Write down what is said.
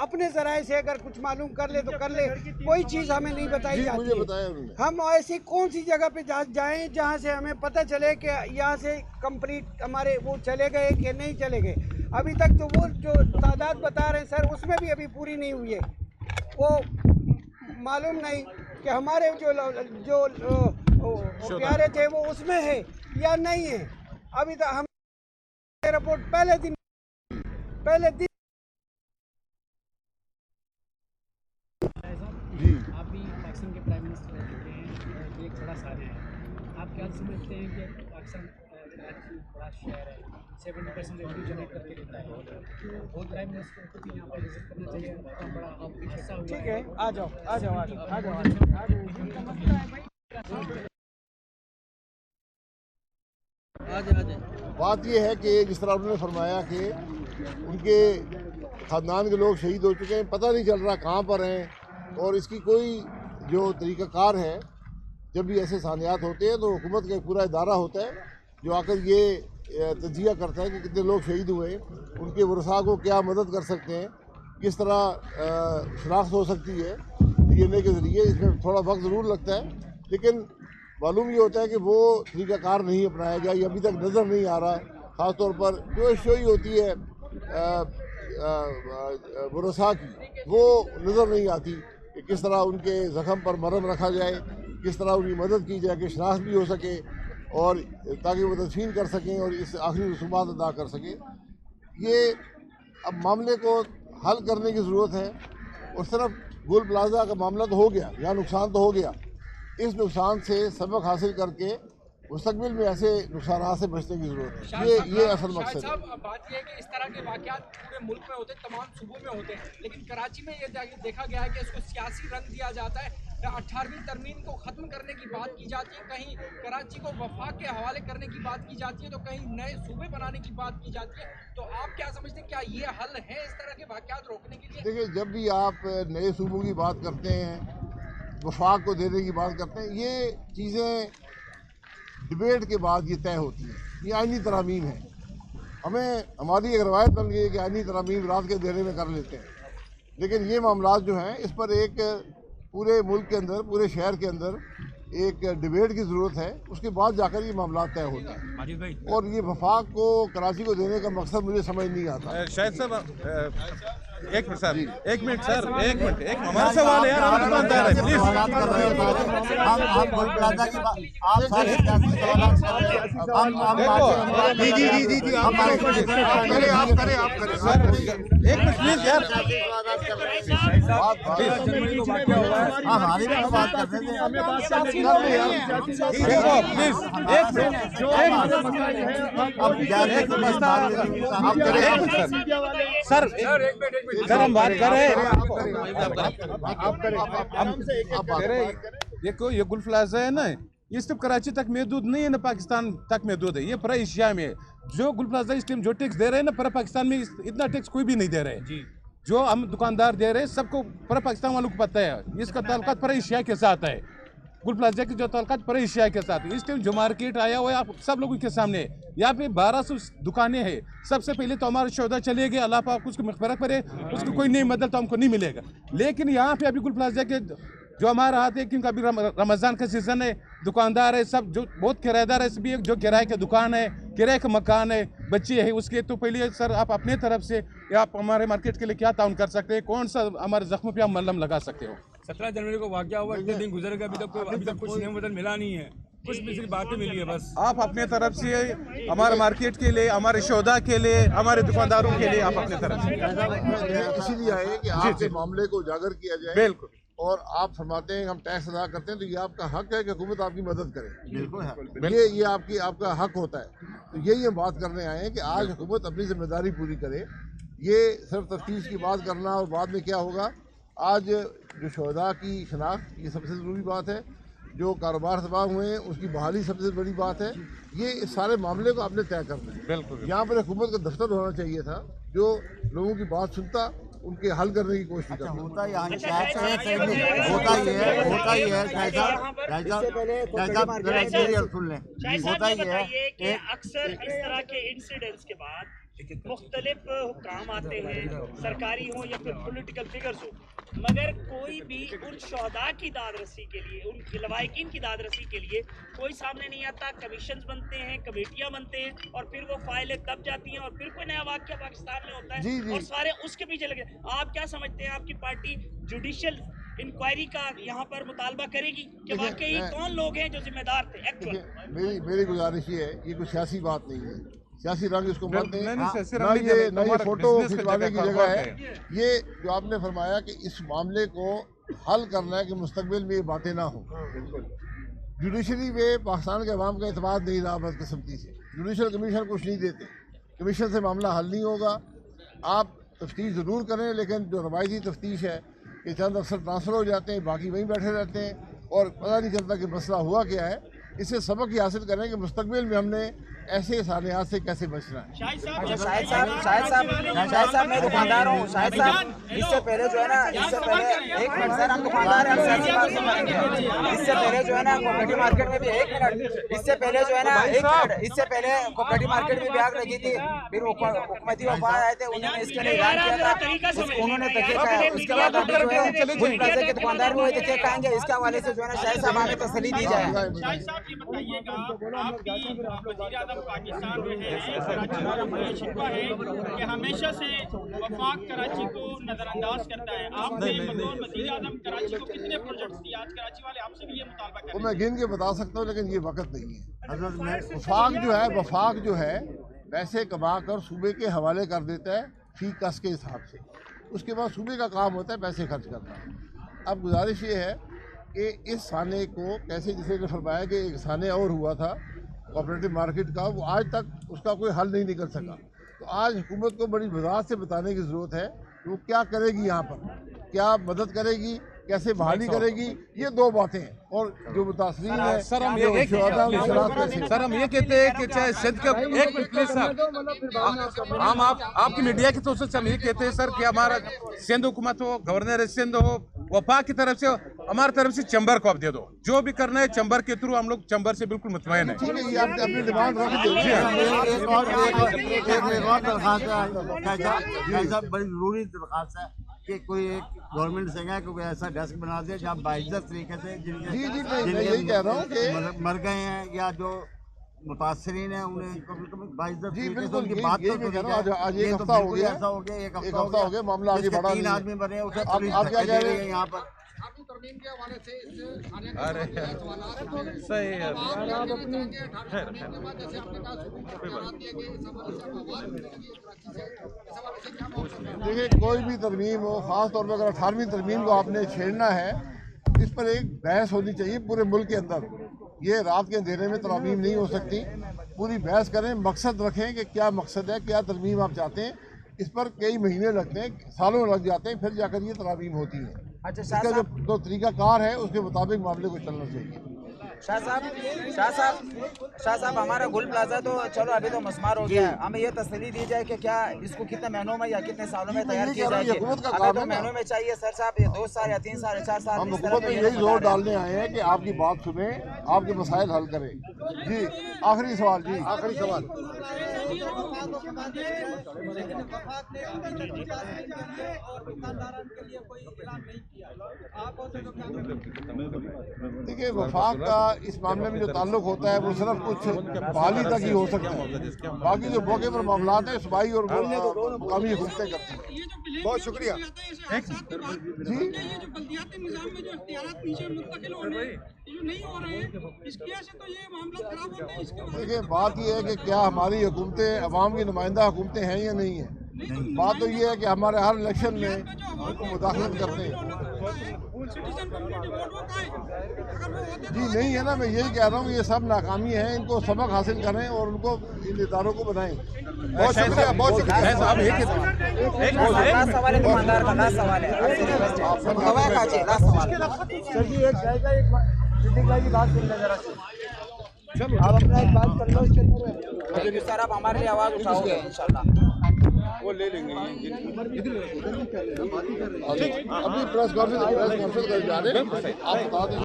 اپنے ذرائع سے اگر کچھ معلوم کر لے تو کر لے، کوئی چیز ہمیں نہیں بتائی جاتی ہے۔ ہم ایسی کون سی جگہ پہ جائیں جہاں سے ہمیں پتہ چلے کہ یہاں سے کمپلیٹ ہمارے وہ چلے گئے کہ نہیں چلے گئے؟ ابھی تک تو وہ جو تعداد بتا رہے ہیں سر، اس میں بھی ابھی پوری نہیں ہوئی ہے۔ وہ معلوم نہیں کہ ہمارے جو پیارے تھے وہ اس میں ہے یا نہیں ہے۔ ابھی تک ہم رپورٹ پہلے دن آپ بھی پاکستان کے پرائم منسٹر رہ چکے ہیں، ایک بڑا سارے ہیں، آپ کیا سمجھتے ہیں کہ پاکستان کراچی بڑا شہر ہے، 70% ریونیو جنریٹ کر کے دیتا ہے، اور پرائم منسٹر کو بھی یہاں پر وزٹ کرنا چاہیے، بڑا آپ بھی حصہ ہوا ہے۔ ٹھیک ہے، آ جاؤ۔ بات یہ ہے کہ جس طرح انہوں نے فرمایا کہ ان کے خاندان کے لوگ شہید ہو چکے ہیں، پتہ نہیں چل رہا کہاں پر ہیں، اور اس کی کوئی جو طریقہ کار ہے، جب بھی ایسے ثانیات ہوتے ہیں تو حکومت کا ایک پورا ادارہ ہوتا ہے جو آ کر یہ تجزیہ کرتا ہے کہ کتنے لوگ شہید ہوئے، ان کے ورثاء کو کیا مدد کر سکتے ہیں، کس طرح شناخت ہو سکتی ہے ڈی این اے کے ذریعے۔ اس میں تھوڑا وقت ضرور لگتا ہے، لیکن معلوم یہ ہوتا ہے کہ وہ طریقہ کار نہیں اپنایا گیا، یہ ابھی تک نظر نہیں آ رہا۔ خاص طور پر جو شوئی ہوتی ہے ورثاء کی، وہ نظر نہیں آتی کہ کس طرح ان کے زخم پر مرہم رکھا جائے، کس طرح ان کی مدد کی جائے کہ شناخت بھی ہو سکے، اور تاکہ وہ تدفین کر سکیں اور اس آخری رسومات ادا کر سکیں۔ یہ اب معاملے کو حل کرنے کی ضرورت ہے، اور صرف گول پلازہ کا معاملہ تو ہو گیا، یہاں نقصان تو ہو گیا، اس نقصان سے سبق حاصل کر کے مستقبل میں ایسے نقصانات سے بچنے کی ضرورت ہے۔ یہ اصل مقصد ہے۔ صاحب بات یہ ہے کہ اس طرح کے واقعات پورے ملک میں ہوتے ہیں، تمام صوبوں میں ہوتے ہیں، لیکن کراچی میں یہ دیکھا گیا ہے کہ اس کو سیاسی رنگ دیا جاتا ہے۔ 18ویں ترمیم کو ختم کرنے کی بات کی جاتی ہے، کہیں کراچی کو وفاق کے حوالے کرنے کی بات کی جاتی ہے، تو کہیں نئے صوبے بنانے کی بات کی جاتی ہے۔ تو آپ کیا سمجھتے ہیں، کیا یہ حل ہے اس طرح کے واقعات روکنے کے لیے؟ دیکھیں، جب بھی آپ نئے صوبوں کی بات کرتے ہیں، وفاق کو دینے کی بات کرتے ہیں، یہ چیزیں ڈبیٹ کے بعد یہ طے ہوتی ہیں۔ یہ آئینی ترامیم ہے، ہماری ایک روایت بن گئی ہے کہ آئینی ترامیم رات کے اندھیرے میں کر لیتے ہیں، لیکن یہ معاملات جو ہیں اس پر ایک پورے ملک کے اندر، پورے شہر کے اندر ایک ڈبیٹ کی ضرورت ہے، اس کے بعد جا کر یہ معاملات طے ہوتے ہیں۔ اور یہ وفاق کو کراچی کو دینے کا مقصد مجھے سمجھ نہیں آتا۔ شاہد صاحب ایک منٹ سر، ایک منٹ سر، ایک منٹ، ہمارا سوال ہے، آپ دکاندار ہیں، پلیز۔ ہم گول پلازہ کی بات، آپ سارے سیاسی سوالات کر رہے ہیں، جی آپ کریں سر ایک منٹ پلیز یار، ہماری بھی بات کر رہے تھے، دیکھو پلیز ایک منٹ سر، سر ہم بات کر رہے ہیں۔ دیکھو یہ گل پلازہ ہے نا، یہ صرف کراچی تک محدود نہیں ہے، نہ پاکستان تک محدود ہے، یہ پورا ایشیا میں ہے۔ جو گل پلازہ اس ٹائم جو ٹیکس دے رہے ہیں نا، پورا پاکستان میں اتنا ٹیکس کوئی بھی نہیں دے رہے، جو ہم دکاندار دے رہے ہیں سب کو پورا پاکستان والوں کو پتہ ہے، اس کا تعلقات پورا ایشیا کے ساتھ ہے۔ گل پلازہ کے جو تعلقات پورے ایشیا کے ساتھ ہے۔ اس ٹائم جو مارکیٹ آیا ہوا ہے آپ سب لوگوں کے سامنے، یہاں پہ 1200 دکانیں ہیں۔ سب سے پہلے تو ہمارا شہدا چلے گئے، اللہ پاک اس کو مغفرت کرے، اس کو کوئی نئی مدد تو ہم کو نہیں ملے گا، لیکن یہاں پہ ابھی گل پلازہ کے جو ہمارا ہاتھ ہے، کیونکہ ابھی رمضان کا سیزن ہے، دکاندار ہے سب جو بہت کرایہ دار ہے، بھی جو کرائے کا دکان ہے، کرائے کا مکان ہے، بچے ہیں اس کے، تو پہلے سر آپ اپنے طرف سے آپ ہمارے مارکیٹ کے لیے کیا تعاون کر سکتے ہیں، کون سا ہمارے زخموں پہ آپ مرہم لگا سکتے ہو؟ 17 جنوری کو واقعہ ہوا، اتنے دن گزر گئے، ابھی تک کچھ نئی مدد ملا نہیں ہے، کچھ بھی صرف باتیں ملی ہے بس۔ آپ اپنے طرف سے ہمارے مارکیٹ کے لیے، ہمارے شہدا کے لیے، ہمارے دکانداروں کے لیے آپ اپنے طرف سے اسی لیے آئے کہ آپ کے معاملے کو اجاگر کیا جائے، بالکل، اور آپ فرماتے ہیں ہم ٹیکس ادا کرتے ہیں تو یہ آپ کا حق ہے کہ حکومت آپ کی مدد کرے، بالکل یہ آپ کا حق ہوتا ہے۔ تو یہی ہم بات کرنے آئے ہیں کہ آج حکومت اپنی ذمہ داری پوری کرے، یہ صرف تفتیش کی بات کرنا اور بعد میں کیا ہوگا۔ آج جو شہداء کی شناخت یہ سب سے ضروری بات ہے، جو کاروبار تباہ ہوئے ہیں اس کی بحالی سب سے بڑی بات ہے، یہ اس سارے معاملے کو آپ نے طے کرنا ہے۔ بالکل یہاں پر حکومت کا دفتر ہونا چاہیے تھا جو لوگوں کی بات سنتا، ان کے حل کرنے کی کوشش کرتا۔ ہوتا یہ ہے شاید کہ اکثر اس طرح کے انسیڈنٹس کے بعد मुख्तलिफ हुक्काम आते हैं, सरकारी हो या फिर पॉलिटिकल फिगर्स हो, मगर कोई भी उन शहदा की दादरसी के लिए, उन लवाहिकीन की दादरसी के लिए कोई सामने नहीं आता। कमीशन बनते हैं, कमेटियां बनते हैं, और फिर वो फाइलें तब जाती हैं और फिर कोई नया वाक़या पाकिस्तान में होता है और सारे उसके पीछे लगे। आप क्या समझते हैं, आपकी पार्टी जुडिशल इंक्वायरी का यहाँ पर मुतालबा करेगी कि वाकई कौन लोग हैं जो जिम्मेदार थे एक्चुअल? मेरी गुजारिश ये है, ये कोई सियासी बात नहीं है, सियासी रंग इसको मत दें, ना ये फोटो खिंचवाने की जगह है। ये जो आपने फरमाया कि इस मामले को हल करना है कि मुस्तकबिल में ये बातें ना हो। जुडिशरी में पाकिस्तान के अवाम का एतमाद नहीं रहा बदकिस्मती से। जुडिशल कमीशन कुछ नहीं देते, कमीशन से मामला हल नहीं होगा। आप तफ्तीश ज़रूर करें, लेकिन जो रवायती तफ्तीश है कि चंद अफसर ट्रांसफ़र हो जाते हैं, बाकी वहीं बैठे रहते हैं और पता नहीं चलता कि मसला हुआ क्या है। इससे सबक ये हासिल करें कि मुस्तकबिल में हमने ऐसे सानियात से कैसे बचना है। शाहिद साहब मैं दुकानदार हूँ। शाहिद साहब इससे पहले जो है ना, इससे पहले एक मिनट सर, हम दुकानदार हैं, हम सियासी बात नहीं करेंगे। इससे पहले जो है ना कोऑपरेटिव मार्केट में भी एक मिनट, इससे पहले जो है ना एक मिनट, इससे पहले कोऑपरेटिव मार्केट में भी आग लगी थी, फिर हुकूमती वफाद आए थे, उन्होंने इसके लिए ऐलान किया था, उन्होंने तकिया खाया। उसके बाद अभी जो है गुल प्लाजा के दुकानदार भी तकिया खाएंगे। इसके हवाले से जो है ना शाहिद साहब हमें तसल्ली दी जाए। ये बताइएगा, आपकी वज़ीर-ए-आज़म पाकिस्तान में है, कराची का ये शिकवा है कि हमेशा से वफाक कराची को नजरअंदाज करता है। आपने बतौर वज़ीर-ए-आज़म कराची को कितने प्रोजेक्ट्स दिए? आज कराची वाले आपसे भी ये मुतालबा कर रहे हैं। मैं गिन के बता सकता हूँ, लेकिन ये वक्त नहीं है। वफाक जो है पैसे कमा कर सूबे के हवाले कर देता है फी कस के हिसाब से। उसके बाद सूबे का काम होता है पैसे खर्च करना। अब गुजारिश ये है कि इस साने को कैसे, जिसे ने फरमाया कि एक साने और हुआ था कोऑपरेटिव मार्केट का, वो आज तक उसका कोई हल नहीं निकल सका। तो आज हुकूमत को बड़ी वजाहत से बताने की ज़रूरत है कि वो क्या करेगी, यहाँ पर क्या मदद करेगी, कैसे बहाली करेगी। ये दो बातें हैं। और जो मुतासरीन है सर, हम ये कहते हैं कि चाहे सिंध के एक मिनट प्लीज सर, हम आपकी मीडिया की तरफ से हम ये कहते हैं सर कि हमारा सिंध हुकूमत हो, गवर्नर सिंध हो, वफाक की तरफ से, हमारी तरफ से चैम्बर को आप दे दो। जो भी करना है चैम्बर के थ्रू, हम लोग चैम्बर से बिल्कुल मुतमईन है। ठीक है, ये आपने अपनी डिमांड रख दी। एक और दरखास्त है, बड़ी जरूरी दरखास्त है कि कोई एक गवर्नमेंट से है कोई ऐसा डेस्क बना दे जहाँ बाइज्जत तरीके से मैं यही कह रहा हूँ कि मर गए हैं या जो मुतासरीन है उन्हें बाइज्जत तरीके से उनकी बात तो आज एक हफ्ता हो गया, एक हफ्ता हो गया मामला आगे बढ़ा। 3 आदमी बने, उसे आप क्या कह रहे हैं यहाँ पर? सही है। देखिए, कोई भी तरमीम हो, ख़ास तौर पर अगर 18वीं तरमीम को आपने छेड़ना है, इस पर एक बहस होनी चाहिए पूरे मुल्क के अंदर। ये रात के अंधेरे में तरमीम नहीं हो सकती। पूरी बहस करें, मकसद रखें कि क्या मकसद है, क्या तरमीम आप चाहते हैं। इस पर कई महीने लगते हैं, सालों लग जाते हैं, फिर जाकर ये तरमीम होती है। अच्छा, इसका जो तरीकाकार है उसके मुताबिक मामले को चलना चाहिए। शाह साहब हमारा गुल प्लाजा तो चलो अभी तो मस्मार हो गया है, हमें ये तसल्ली दी जाए कि क्या इसको कितने महीनों में या कितने सालों में तैयार किया जाएगी? हमें 2 महीनों में चाहिए सर साहब, ये 2 साल या 3 साल या 4 साल। हम हुकूमत में यही जोर डालने आए हैं कि आपकी बात सुने, आपके मसाइल हल करें। जी आखिरी सवाल, जी आखिरी सवाल। देखिए, वफाक का इस मामले में जो ताल्लुक होता है वो सिर्फ कुछ बहाली तक ही हो सकता है। बाकी जो मौके पर मामलात हैं सूबाई और मुकामी हुकूमतें करती हैं। बहुत शुक्रिया जी। देखिए, बात ये है कि क्या हमारी हुकूमतें अवाम की नुमाइंदा हुकूमतें हैं या नहीं है। बात तो ये है कि हमारे हर इलेक्शन में उनको मुदाखलत करते हैं। जी नहीं है ना, मैं यही कह रहा हूँ, ये सब नाकामी है, इनको सबक हासिल करें और उनको इन इदारों को बनाएं। बहुत शुक्रिया, बहुत शुक्रिया। लास्ट सवाल है दुकानदार का, लास्ट सवाल है सर जी। एक सिद्दीक भाई की बात सुन लें जरा से, आप अपना एक बात कर लो इसके अंदर। सर आप हमारे लिए आवाज़ उठाओगे इंशाल्लाह, वो ले लेंगे। अभी प्रेस कॉन्फ्रेंस कर जा रहे हैं, आप बता दें।